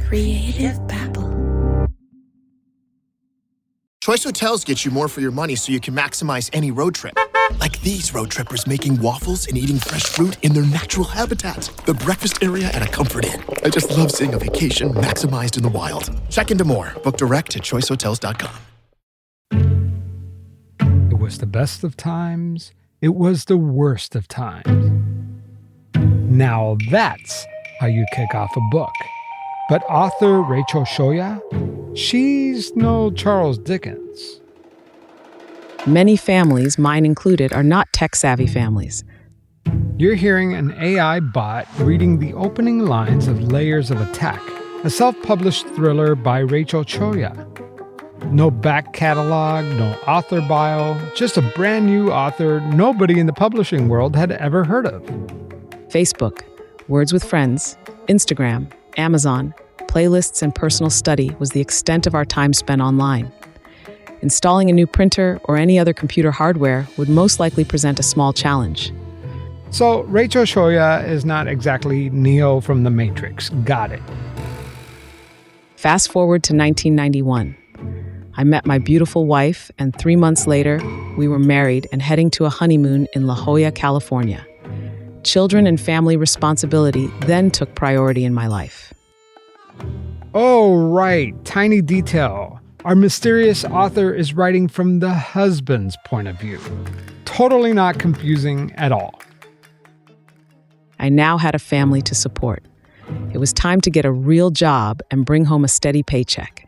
Creative Babble. Choice Hotels get you more for your money so you can maximize any road trip. Like these road trippers making waffles and eating fresh fruit in their natural habitat. The breakfast area at a Comfort Inn. I just love seeing a vacation maximized in the wild. Check into more. Book direct at choicehotels.com. It was the best of times. It was the worst of times. Now that's how you kick off a book. But author Rachel Shoya, she's no Charles Dickens. Many families, mine included, are not tech-savvy families. You're hearing an AI bot reading the opening lines of Layers of Attack, a self-published thriller by Rachel Shoya. No back catalog, no author bio, just a brand new author nobody in the publishing world had ever heard of. Facebook, Words with Friends, Instagram, Amazon, playlists, and personal study was the extent of our time spent online. Installing a new printer or any other computer hardware would most likely present a small challenge. So Rachel Shoya is not exactly Neo from The Matrix. Got it. Fast forward to 1991. I met my beautiful wife, and 3 months later, we were married and heading to a honeymoon in La Jolla, California. Children and family responsibility then took priority in my life. Oh, right. Tiny detail. Our mysterious author is writing from the husband's point of view. Totally not confusing at all. I now had a family to support. It was time to get a real job and bring home a steady paycheck.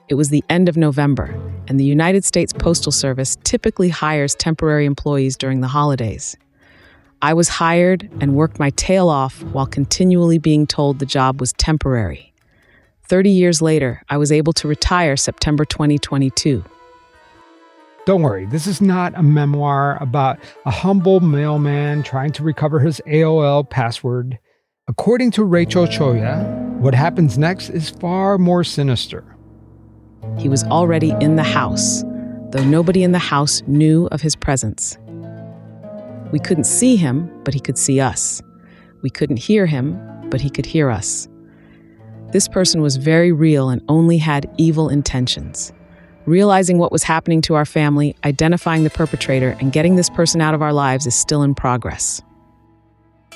It was the end of November, and the United States Postal Service typically hires temporary employees during the holidays. I was hired and worked my tail off while continually being told the job was temporary. 30 years later, I was able to retire September 2022. Don't worry, this is not a memoir about a humble mailman trying to recover his AOL password. According to Rachel Shoya, what happens next is far more sinister. He was already in the house, though nobody in the house knew of his presence. We couldn't see him, but he could see us. We couldn't hear him, but he could hear us. This person was very real and only had evil intentions. Realizing what was happening to our family, identifying the perpetrator, and getting this person out of our lives is still in progress.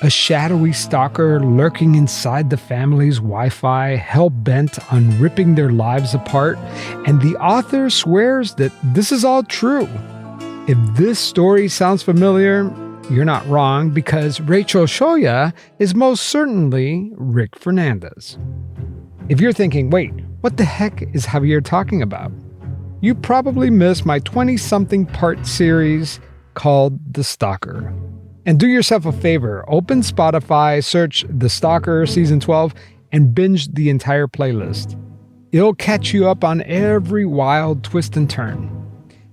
A shadowy stalker lurking inside the family's Wi-Fi, hell-bent on ripping their lives apart, and the author swears that this is all true. If this story sounds familiar, you're not wrong, because Rachel Shoya is most certainly Rick Fernandez. If you're thinking, wait, what the heck is Javier talking about? You probably missed my 20-something part series called The Stalker. And do yourself a favor, open Spotify, search The Stalker Season 12, and binge the entire playlist. It'll catch you up on every wild twist and turn.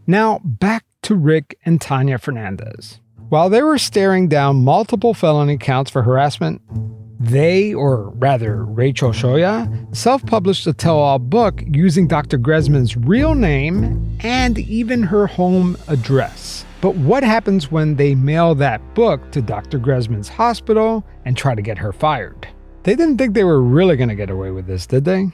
Now, back to Rick and Tanya Fernandez. While they were staring down multiple felony counts for harassment, they, or rather Rachel Shoya, self-published a tell-all book using Dr. Gresman's real name and even her home address. But what happens when they mail that book to Dr. Gresman's hospital and try to get her fired? They didn't think they were really going to get away with this, did they?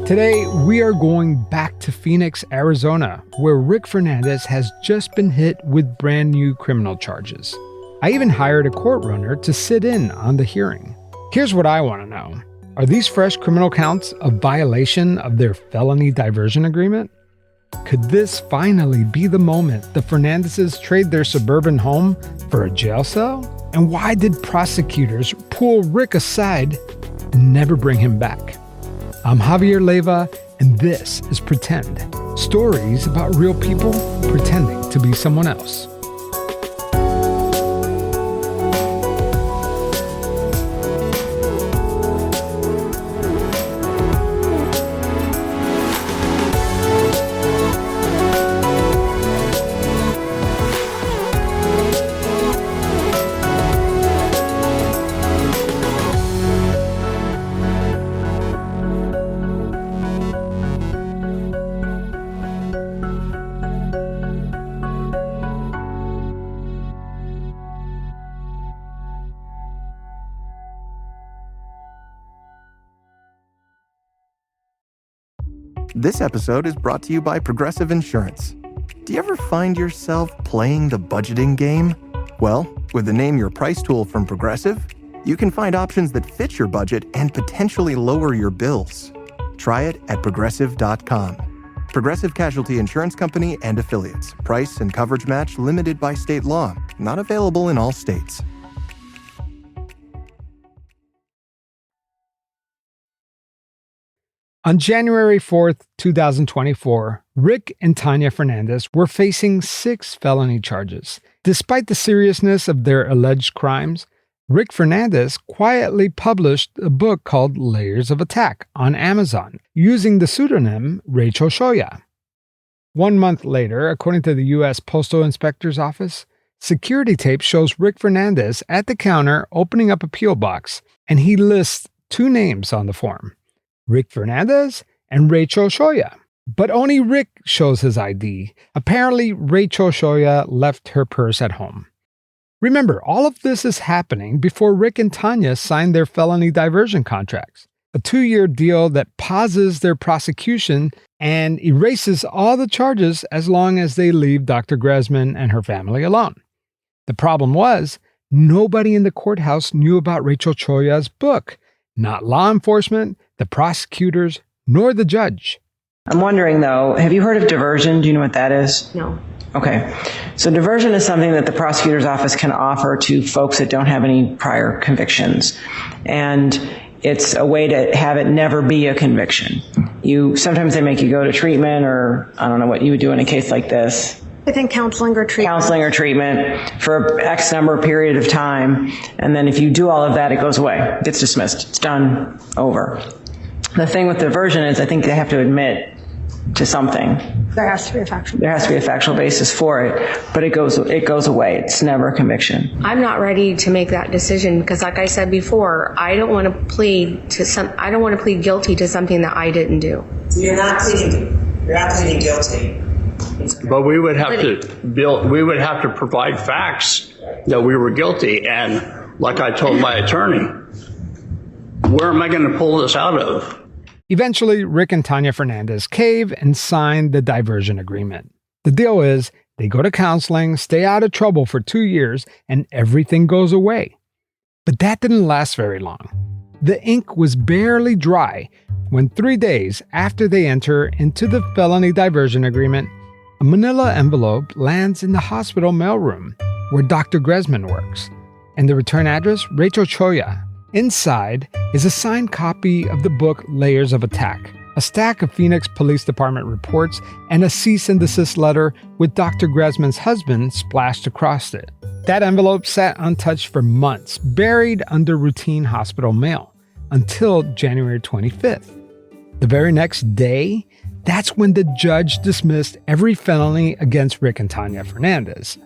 Today, we are going back to Phoenix, Arizona, where Rick Fernandez has just been hit with brand new criminal charges. I even hired a court runner to sit in on the hearing. Here's what I want to know. Are these fresh criminal counts a violation of their felony diversion agreement? Could this finally be the moment the Fernandezes trade their suburban home for a jail cell? And why did prosecutors pull Rick aside and never bring him back? I'm Javier Leiva, and this is Pretend. Stories about real people pretending to be someone else. This episode is brought to you by Progressive Insurance. Do you ever find yourself playing the budgeting game? Well, with the Name Your Price tool from Progressive, you can find options that fit your budget and potentially lower your bills. Try it at Progressive.com. Progressive Casualty Insurance Company and Affiliates. Price and coverage match limited by state law. Not available in all states. On January 4th, 2024, Rick and Tanya Fernandez were facing 6 felony charges. Despite the seriousness of their alleged crimes, Rick Fernandez quietly published a book called Layers of Attack on Amazon, using the pseudonym Rachel Shoya. 1 month later, according to the U.S. Postal Inspector's Office, security tape shows Rick Fernandez at the counter opening up a P.O. box, and he lists 2 names on the form, Rick Fernandez and Rachel Shoya. But only Rick shows his ID. Apparently, Rachel Shoya left her purse at home. Remember, all of this is happening before Rick and Tanya signed their felony diversion contracts, a 2-year deal that pauses their prosecution and erases all the charges as long as they leave Dr. Gresman and her family alone. The problem was, nobody in the courthouse knew about Rachel Shoya's book, not law enforcement, the prosecutors, nor the judge. I'm wondering, though, have you heard of diversion? Do you know what that is? No. Okay. So diversion is something that the prosecutor's office can offer to folks that don't have any prior convictions. And it's a way to have it never be a conviction. Sometimes they make you go to treatment, or I don't know what you would do in a case like this. I think counseling or treatment for X number of period of time. And then if you do all of that, it goes away. It gets dismissed. It's done, over. The thing with diversion is I think they have to admit to something. There has to be a factual. There has to be a factual basis for it, but it goes away. It's never a conviction. I'm not ready to make that decision because, like I said before, I don't want to plead guilty to something that I didn't do. You're not pleading guilty. But we would have to provide facts that we were guilty, and like I told my attorney, where am I going to pull this out of? Eventually, Rick and Tanya Fernandez cave and sign the diversion agreement. The deal is, they go to counseling, stay out of trouble for 2 years, and everything goes away. But that didn't last very long. The ink was barely dry when 3 days after they enter into the felony diversion agreement, a manila envelope lands in the hospital mailroom where Dr. Gresman works, and the return address, Rachel Shoya. Inside is a signed copy of the book Layers of Attack, a stack of Phoenix Police Department reports, and a cease and desist letter with Dr. Gresman's husband splashed across it. That envelope sat untouched for months, buried under routine hospital mail, until January 25th. The very next day, that's when the judge dismissed every felony against Rick and Tanya Fernandez.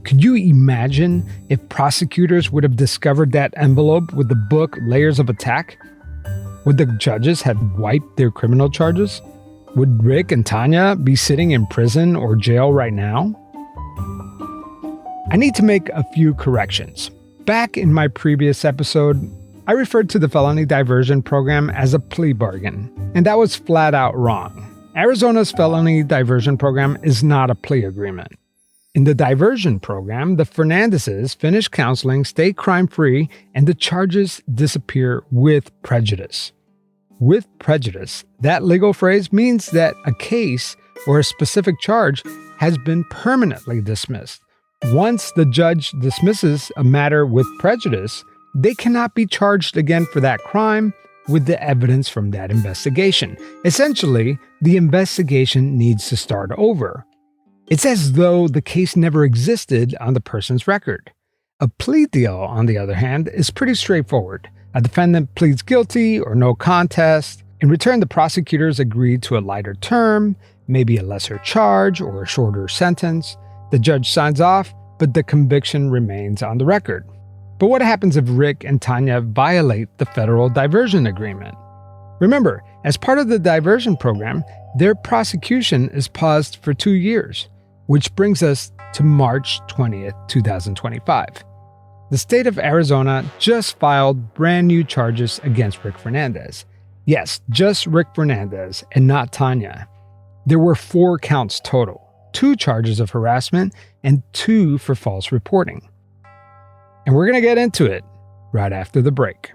Could you imagine if prosecutors would have discovered that envelope with the book Layers of Attack? Would the judges have wiped their criminal charges? Would Rick and Tanya be sitting in prison or jail right now? I need to make a few corrections. Back in my previous episode, I referred to the felony diversion program as a plea bargain, and that was flat out wrong. Arizona's felony diversion program is not a plea agreement. In the diversion program, the Fernandezes finish counseling, stay crime-free, and the charges disappear with prejudice. With prejudice, that legal phrase means that a case or a specific charge has been permanently dismissed. Once the judge dismisses a matter with prejudice, they cannot be charged again for that crime with the evidence from that investigation. Essentially, the investigation needs to start over. It's as though the case never existed on the person's record. A plea deal, on the other hand, is pretty straightforward. A defendant pleads guilty or no contest. In return, the prosecutors agree to a lighter term, maybe a lesser charge or a shorter sentence. The judge signs off, but the conviction remains on the record. But what happens if Rick and Tanya violate the federal diversion agreement? Remember, as part of the diversion program, their prosecution is paused for 2 years, which brings us to March 20th, 2025. The state of Arizona just filed brand new charges against Rick Fernandez. Yes, just Rick Fernandez and not Tanya. There were 4 counts total, 2 charges of harassment and 2 for false reporting. And we're going to get into it right after the break.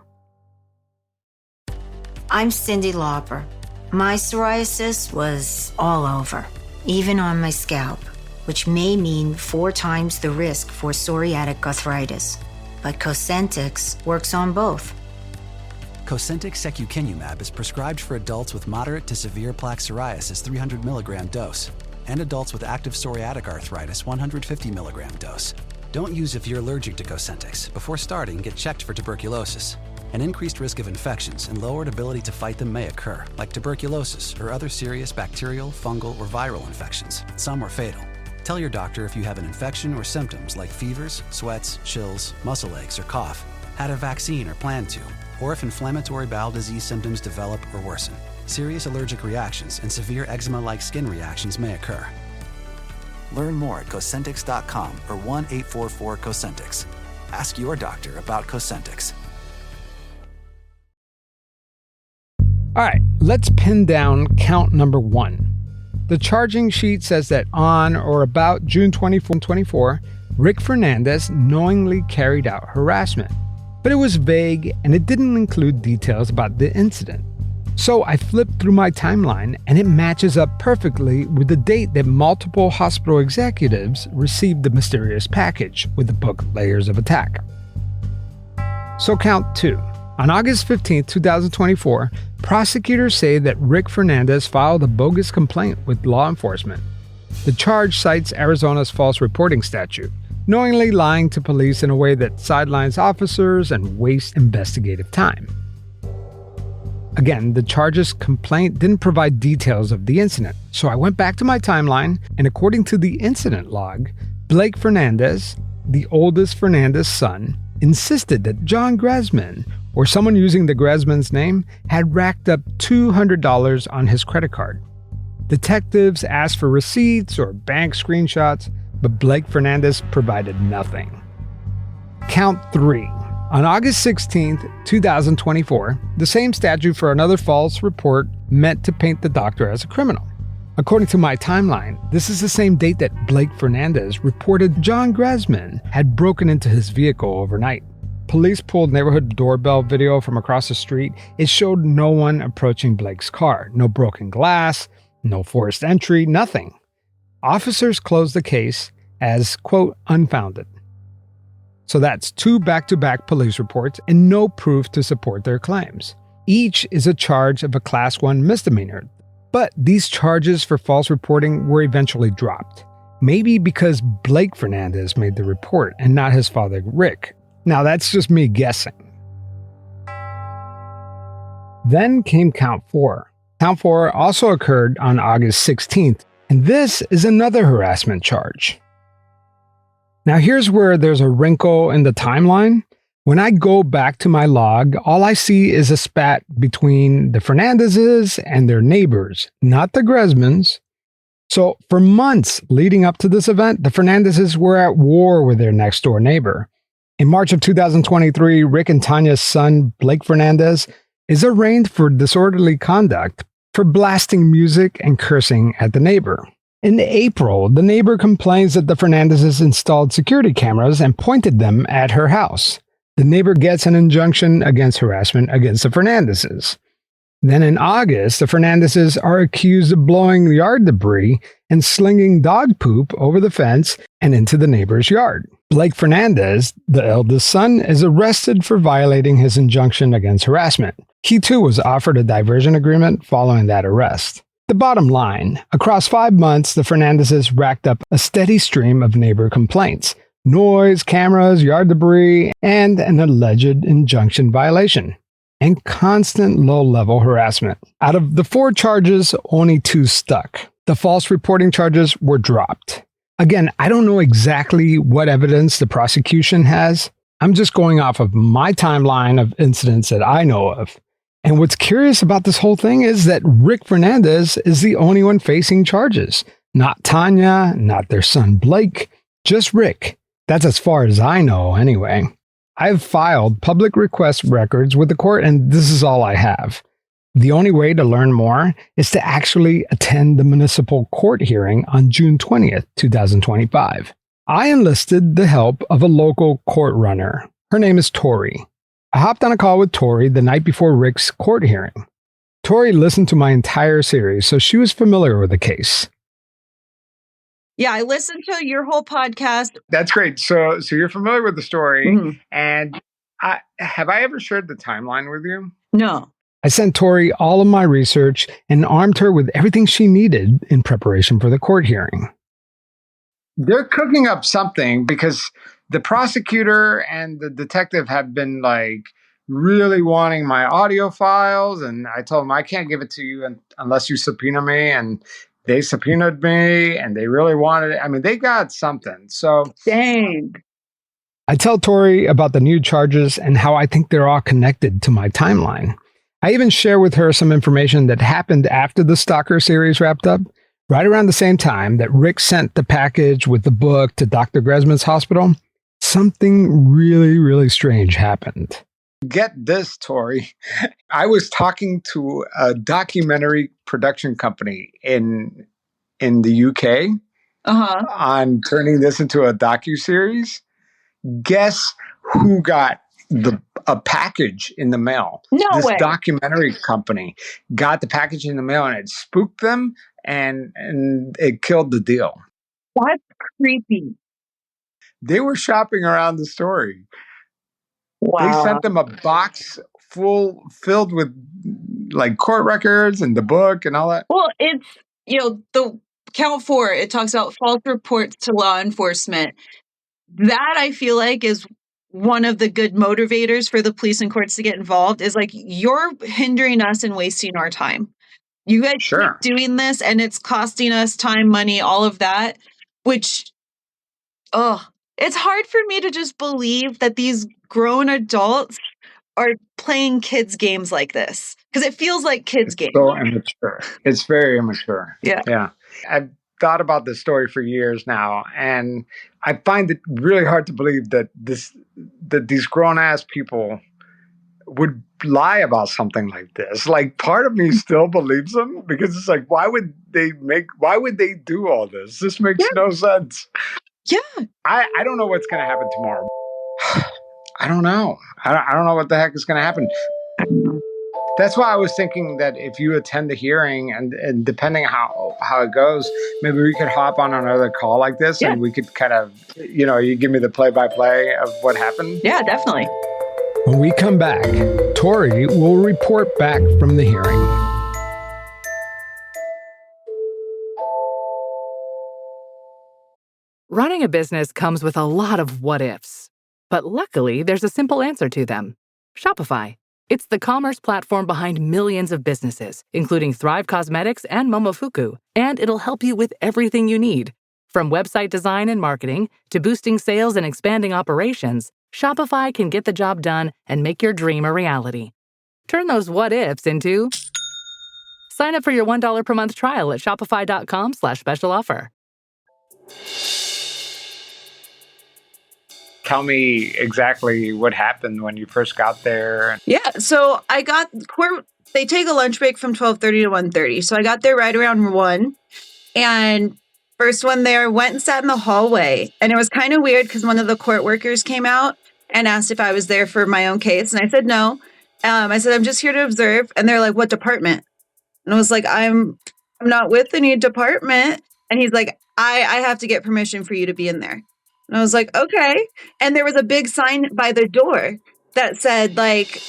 I'm Cindy Lauper. My psoriasis was all over, even on my scalp, which may mean 4 times the risk for psoriatic arthritis. But Cosentyx works on both. Cosentyx secukinumab is prescribed for adults with moderate to severe plaque psoriasis 300 mg dose and adults with active psoriatic arthritis 150 mg dose. Don't use if you're allergic to Cosentyx. Before starting, get checked for tuberculosis. An increased risk of infections and lowered ability to fight them may occur, like tuberculosis or other serious bacterial, fungal, or viral infections. Some are fatal. Tell your doctor if you have an infection or symptoms like fevers, sweats, chills, muscle aches, or cough, had a vaccine or plan to, or if inflammatory bowel disease symptoms develop or worsen. Serious allergic reactions and severe eczema-like skin reactions may occur. Learn more at Cosentyx.com or 1-844-COSENTYX. Ask your doctor about Cosentyx. All right, let's pin down count number 1. The charging sheet says that on or about June 24, Rick Fernandez knowingly carried out harassment. But it was vague and it didn't include details about the incident. So I flipped through my timeline and it matches up perfectly with the date that multiple hospital executives received the mysterious package with the book Layers of Attack. So count 2. On August 15, 2024, prosecutors say that Rick Fernandez filed a bogus complaint with law enforcement. The charge cites Arizona's false reporting statute, knowingly lying to police in a way that sidelines officers and wastes investigative time. Again, the charge's complaint didn't provide details of the incident, so I went back to my timeline, and according to the incident log, Blake Fernandez, the oldest Fernandez son, insisted that John Gresman, or someone using the Gresman's name, had racked up $200 on his credit card. Detectives asked for receipts or bank screenshots, but Blake Fernandez provided nothing. Count 3. On August 16, 2024, the same statute for another false report meant to paint the doctor as a criminal. According to my timeline, this is the same date that Blake Fernandez reported John Gresman had broken into his vehicle overnight. Police pulled neighborhood doorbell video from across the street. It showed no one approaching Blake's car. No broken glass, no forced entry, nothing. Officers closed the case as, quote, unfounded. So that's 2 back-to-back police reports and no proof to support their claims. Each is a charge of a Class 1 misdemeanor. But these charges for false reporting were eventually dropped. Maybe because Blake Fernandez made the report and not his father, Rick. Now that's just me guessing. Then came Count 4. Count 4 also occurred on August 16th, and this is another harassment charge. Now here's where there's a wrinkle in the timeline. When I go back to my log, all I see is a spat between the Fernandezes and their neighbors, not the Gresmans. So for months leading up to this event, the Fernandezes were at war with their next door neighbor. In March of 2023, Rick and Tanya's son, Blake Fernandez, is arraigned for disorderly conduct for blasting music and cursing at the neighbor. In April, the neighbor complains that the Fernandezes installed security cameras and pointed them at her house. The neighbor gets an injunction against harassment against the Fernandezes. Then in August, the Fernandezes are accused of blowing yard debris and slinging dog poop over the fence and into the neighbor's yard. Blake Fernandez, the eldest son, is arrested for violating his injunction against harassment. He too was offered a diversion agreement following that arrest. The bottom line, across 5 months, the Fernandezes racked up a steady stream of neighbor complaints. Noise, cameras, yard debris, and an alleged injunction violation, and constant low-level harassment. Out of the 4 charges, only 2 stuck. The false reporting charges were dropped. Again, I don't know exactly what evidence the prosecution has. I'm just going off of my timeline of incidents that I know of. And what's curious about this whole thing is that Rick Fernandez is the only one facing charges. Not Tanya, not their son Blake, just Rick. That's as far as I know, anyway. I've filed public request records with the court, and this is all I have. The only way to learn more is to actually attend the municipal court hearing on June 20th, 2025. I enlisted the help of a local court runner. Her name is Tori. I hopped on a call with Tori the night before Rick's court hearing. Tori listened to my entire series, so she was familiar with the case. Yeah, I listened to your whole podcast. That's great. So you're familiar with the story, Mm-hmm. and have I ever shared the timeline with you? No. I sent Tori all of my research and armed her with everything she needed in preparation for the court hearing. They're cooking up something because the prosecutor and the detective have been like really wanting my audio files. And I told them I can't give it to you unless you subpoena me. And they subpoenaed me and they really wanted it. I mean, they got something. So dang. I tell Tori about the new charges and how I think they're all connected to my timeline. I even share with her some information that happened after the Stalker series wrapped up, right around the same time that Rick sent the package with the book to Dr. Gresman's hospital. Something really, really strange happened. Get this, Tori. I was talking to a documentary production company in the UK on turning this into a docuseries. Guess who got a package in the mail? No way. Documentary company got the package in the mail, and it spooked them, and it killed the deal. That's creepy. They were shopping around the story. Wow. They sent them a box filled with like court records and the book and all that. Well, it's, the count 4, it talks about false reports to law enforcement. That I feel like is one of the good motivators for the police and courts to get involved, is like, you're hindering us and wasting our time. You guys keep doing this and it's costing us time, money, all of that, which, it's hard for me to just believe that these grown adults are playing kids games like this, because it feels like kids games. So immature. It's very immature. Yeah. I've thought about this story for years now, and I find it really hard to believe that these grown-ass people would lie about something like this. Like, part of me still believes them, because it's like, why would they do all this? This makes no sense. Yeah. I don't know what's going to happen tomorrow. I don't know. I don't know what the heck is going to happen. That's why I was thinking that if you attend the hearing and depending how it goes, maybe we could hop on another call like this and we could kind of, you give me the play-by-play of what happened. Yeah, definitely. When we come back, Tori will report back from the hearing. Running a business comes with a lot of what-ifs. But luckily, there's a simple answer to them. Shopify. It's the commerce platform behind millions of businesses, including Thrive Cosmetics and Momofuku, and it'll help you with everything you need. From website design and marketing to boosting sales and expanding operations, Shopify can get the job done and make your dream a reality. Turn those what-ifs into... Sign up for your $1 per month trial at shopify.com/special offer. Tell me exactly what happened when you first got there. Yeah, so I got court. They take a lunch break from 12:30 to 1:30. So I got there right around 1. And first one there, went and sat in the hallway. And it was kind of weird because one of the court workers came out and asked if I was there for my own case. And I said no. I said, I'm just here to observe. And they're like, what department? And I was like, I'm not with any department. And he's like, I have to get permission for you to be in there. And I was like, okay. And there was a big sign by the door that said, like,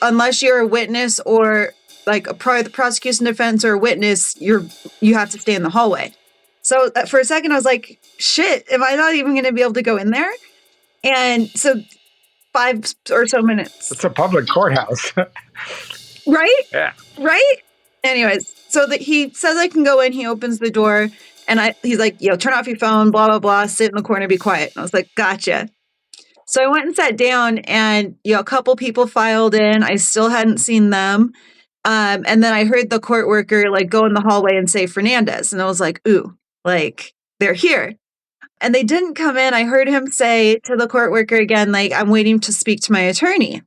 unless you're a witness or like a part of the prosecution defense or a witness, you have to stay in the hallway. So for a second, I was like, shit, am I not even going to be able to go in there? And so 5 or so minutes. It's a public courthouse. Right? Yeah. Right? Anyways, so that he says I can go in, he opens the door. And he's like, turn off your phone, blah, blah, blah, sit in the corner, be quiet. And I was like, gotcha. So I went and sat down and, a couple people filed in. I still hadn't seen them. And then I heard the court worker like go in the hallway and say Fernandez. And I was like, ooh, like they're here. And they didn't come in. I heard him say to the court worker again, like, I'm waiting to speak to my attorney.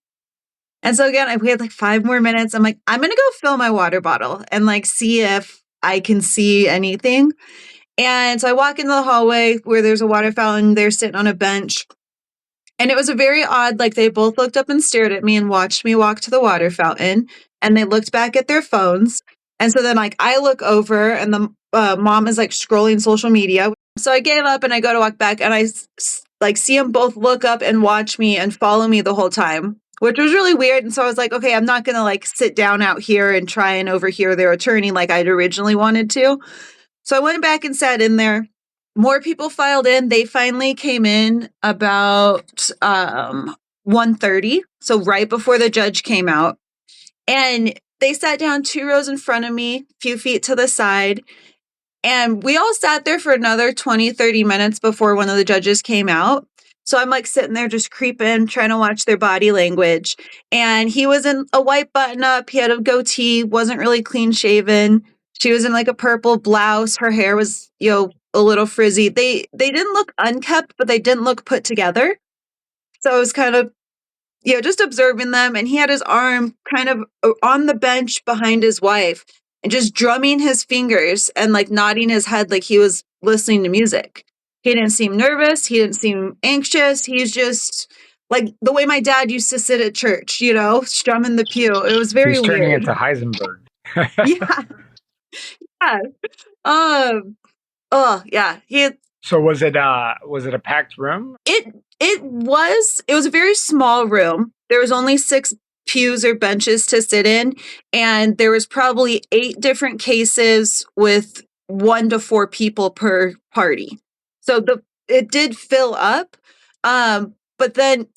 And so again, we had like 5 more minutes. I'm like, I'm going to go fill my water bottle and like see if I can see anything. And so I walk into the hallway where there's a water fountain. They're sitting on a bench. And it was a very odd, like they both looked up and stared at me and watched me walk to the water fountain. And they looked back at their phones. And so then like I look over and the mom is like scrolling social media. So I gave up and I go to walk back and I like see them both look up and watch me and follow me the whole time, which was really weird. And so I was like, okay, I'm not going to like sit down out here and try and overhear their attorney like I'd originally wanted to. So I went back and sat in there. More people filed in. They finally came in about 1:30, so right before the judge came out. And they sat down 2 rows in front of me, a few feet to the side. And we all sat there for another 20, 30 minutes before one of the judges came out. So I'm like sitting there just creeping, trying to watch their body language. And he was in a white button up. He had a goatee, wasn't really clean shaven. She was in like a purple blouse. Her hair was, a little frizzy. They didn't look unkempt, but they didn't look put together. So I was kind of, just observing them. And he had his arm kind of on the bench behind his wife and just drumming his fingers and like nodding his head like he was listening to music. He didn't seem nervous. He didn't seem anxious. He's just like the way my dad used to sit at church, strumming the pew. It was very weird. He's turning into Heisenberg. Yeah. Yeah. So was it a packed room? It was a very small room. There was only 6 pews or benches to sit in, and there was probably 8 different cases with 1 to 4 people per party. So it did fill up. But then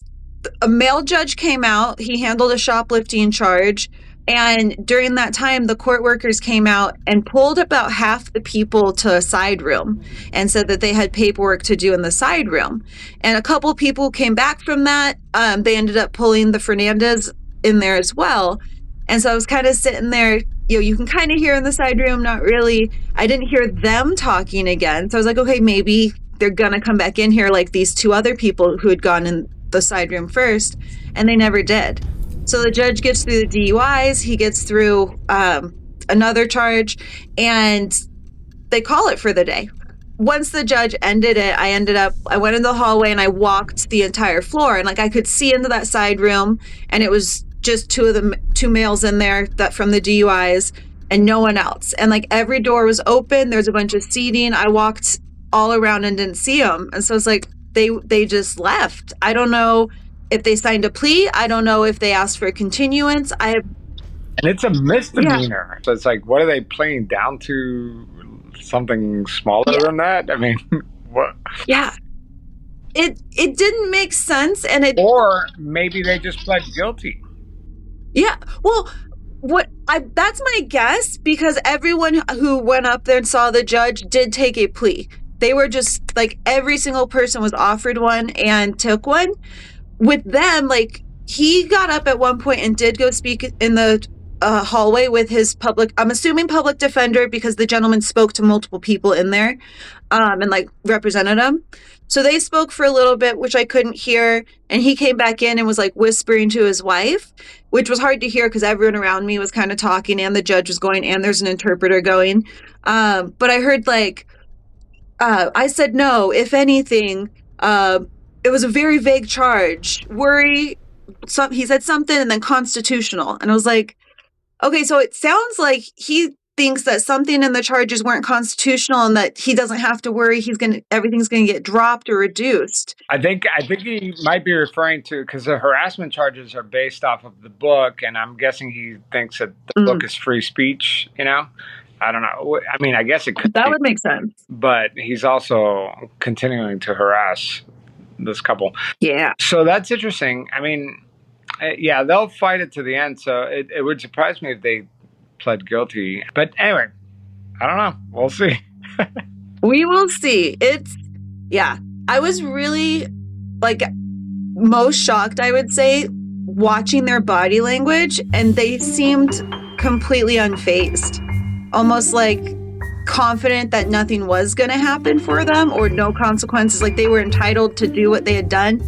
a male judge came out. He handled a shoplifting charge. And during that time, the court workers came out and pulled about half the people to a side room and said that they had paperwork to do in the side room. And a couple people came back from that. They ended up pulling the Fernandez in there as well. And so I was kind of sitting there, you can kind of hear in the side room, not really. I didn't hear them talking again. So I was like, okay, maybe they're going to come back in here like these 2 other people who had gone in the side room first, and they never did. So the judge gets through the DUIs, he gets through another charge, and they call it for the day. Once the judge ended it, I went in the hallway and I walked the entire floor, and like I could see into that side room, and it was just 2 males in there that from the DUIs and no one else. And like every door was open, there's a bunch of seating. I walked all around and didn't see them. And so it's like they just left. I don't know if they signed a plea. I don't know if they asked for a continuance. And it's a misdemeanor. Yeah. So it's like, what are they playing down to? Something smaller than that? I mean, what? Yeah. It didn't make sense. Or maybe they just pled guilty. Yeah. Well, that's my guess, because everyone who went up there and saw the judge did take a plea. They were just like, every single person was offered one and took one. With them, like, he got up at one point and did go speak in the hallway with his public defender, because the gentleman spoke to multiple people in there and like represented them. So they spoke for a little bit, which I couldn't hear. And he came back in and was like whispering to his wife, which was hard to hear because everyone around me was kind of talking and the judge was going and there's an interpreter going. But I heard like, I said, no, if anything, it was a very vague charge. He said something and then constitutional. And I was like, okay, so it sounds like he thinks that something in the charges weren't constitutional and that he doesn't have to worry everything's going to get dropped or reduced. I think he might be referring to, because the harassment charges are based off of the book, and I'm guessing he thinks that the book is free speech, I don't know. I mean, I guess it could. That would make sense. But he's also continuing to harass this couple. Yeah. So that's interesting. I mean, yeah, they'll fight it to the end. So it would surprise me if they pled guilty. But anyway, I don't know. We'll see. We will see. I was really like most shocked, I would say, watching their body language, and they seemed completely unfazed. Almost like confident that nothing was going to happen for them or no consequences, like they were entitled to do what they had done.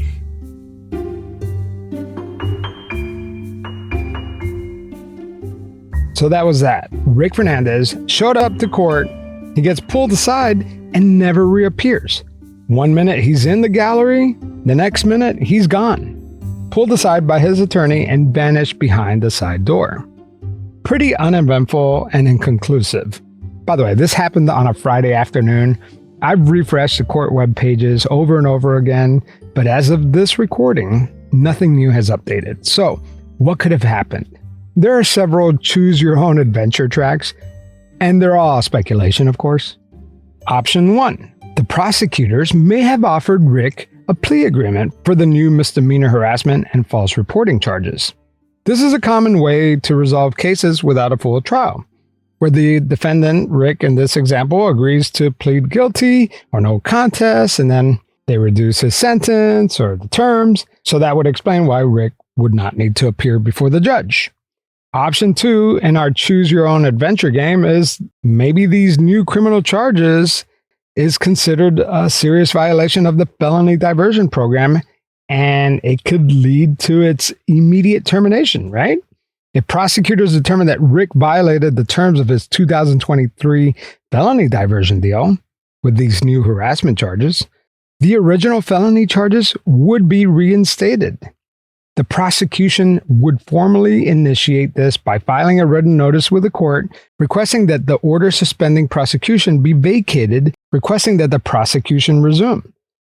So that was that. Rick Fernandez showed up to court. He gets pulled aside and never reappears. 1 minute he's in the gallery, the next minute he's gone. Pulled aside by his attorney and vanished behind the side door. Pretty uneventful and inconclusive. By the way, this happened on a Friday afternoon. I've refreshed the court web pages over and over again, but as of this recording, nothing new has updated. So, what could have happened? There are several choose-your-own-adventure tracks, and they're all speculation, of course. Option 1. The prosecutors may have offered Rick a plea agreement for the new misdemeanor harassment and false reporting charges. This is a common way to resolve cases without a full trial, where the defendant, Rick in this example, agrees to plead guilty or no contest, and then they reduce his sentence or the terms, so that would explain why Rick would not need to appear before the judge. Option 2 in our choose-your-own-adventure game is maybe these new criminal charges is considered a serious violation of the felony diversion program, and it could lead to its immediate termination, right? If prosecutors determine that Rick violated the terms of his 2023 felony diversion deal with these new harassment charges, the original felony charges would be reinstated. The prosecution would formally initiate this by filing a written notice with the court, requesting that the order suspending prosecution be vacated, requesting that the prosecution resume.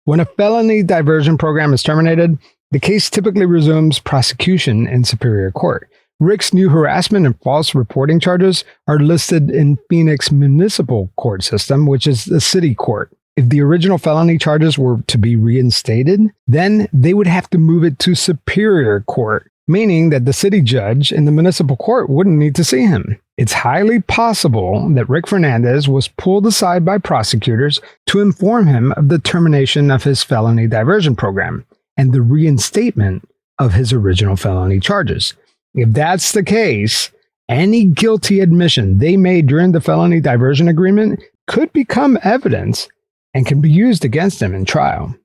When a felony diversion program is terminated, the case typically resumes prosecution in Superior Court. Rick's new harassment and false reporting charges are listed in Phoenix Municipal Court system, which is the city court. If the original felony charges were to be reinstated, then they would have to move it to Superior Court, meaning that the city judge in the municipal court wouldn't need to see him. It's highly possible that Rick Fernandez was pulled aside by prosecutors to inform him of the termination of his felony diversion program and the reinstatement of his original felony charges. If that's the case, any guilty admission they made during the felony diversion agreement could become evidence and can be used against him in trial.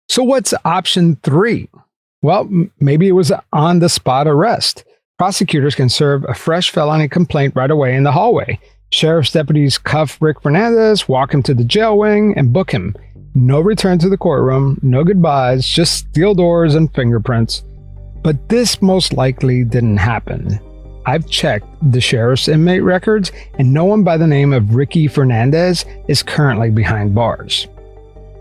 So what's option 3? Well, maybe it was an on-the-spot arrest. Prosecutors can serve a fresh felony complaint right away in the hallway. Sheriff's deputies cuff Rick Fernandez, walk him to the jail wing, and book him. No return to the courtroom, no goodbyes, just steel doors and fingerprints. But this most likely didn't happen. I've checked the sheriff's inmate records, and no one by the name of Ricky Fernandez is currently behind bars.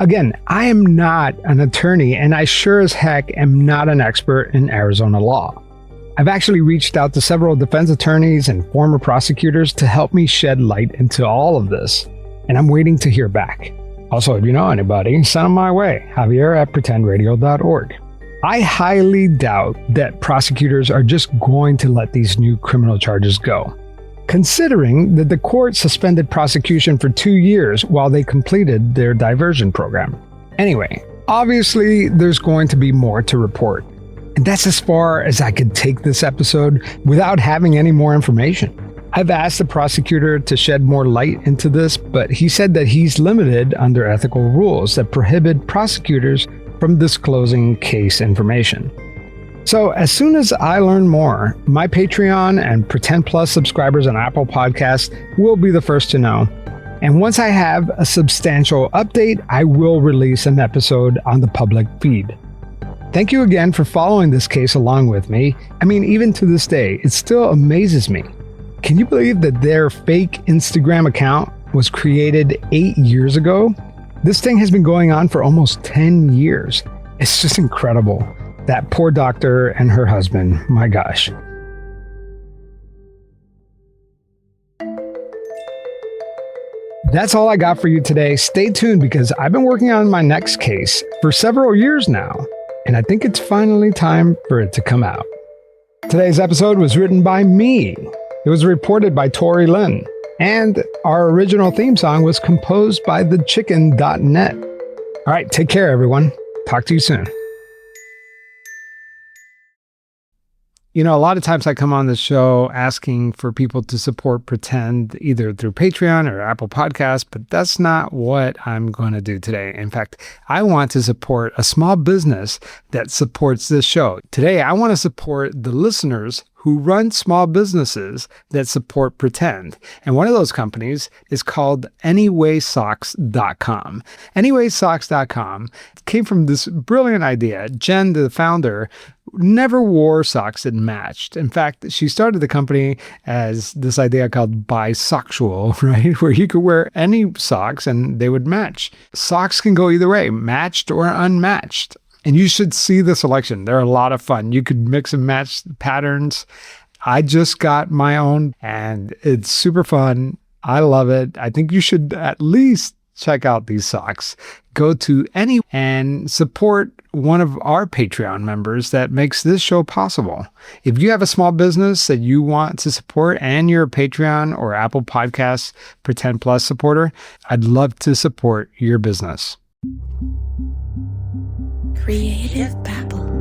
Again, I am not an attorney, and I sure as heck am not an expert in Arizona law. I've actually reached out to several defense attorneys and former prosecutors to help me shed light into all of this, and I'm waiting to hear back. Also, if you know anybody, send them my way, Javier@pretendradio.org. I highly doubt that prosecutors are just going to let these new criminal charges go, considering that the court suspended prosecution for 2 years while they completed their diversion program. Anyway, obviously there's going to be more to report, and that's as far as I could take this episode without having any more information. I've asked the prosecutor to shed more light into this, but he said that he's limited under ethical rules that prohibit prosecutors from disclosing case information. So as soon as I learn more, my Patreon and Pretend Plus subscribers on Apple Podcasts will be the first to know. And once I have a substantial update, I will release an episode on the public feed. Thank you again for following this case along with me. I mean, even to this day, it still amazes me. Can you believe that their fake Instagram account was created 8 years ago? This thing has been going on for almost 10 years. It's just incredible. That poor doctor and her husband, my gosh. That's all I got for you today. Stay tuned because I've been working on my next case for several years now, and I think it's finally time for it to come out. Today's episode was written by me. It was reported by Tori Lynn. And our original theme song was composed by thechicken.net. All right, take care, everyone. Talk to you soon. You know, a lot of times I come on the show asking for people to support Pretend either through Patreon or Apple Podcasts, but that's not what I'm going to do today. In fact, I want to support a small business that supports this show. Today, I want to support the listeners who run small businesses that support pretend. And one of those companies is called AnywaySocks.com. AnywaySocks.com came from this brilliant idea. Jen, the founder, never wore socks that matched. In fact, she started the company as this idea called bisexual, right? Where you could wear any socks and they would match. Socks can go either way, matched or unmatched. And you should see the selection. They're a lot of fun. You could mix and match patterns. I just got my own and it's super fun. I love it. I think you should at least check out these socks. Go to any and support one of our Patreon members that makes this show possible. If you have a small business that you want to support and you're a Patreon or Apple Podcasts Pretend Plus supporter, I'd love to support your business. Creative Babble.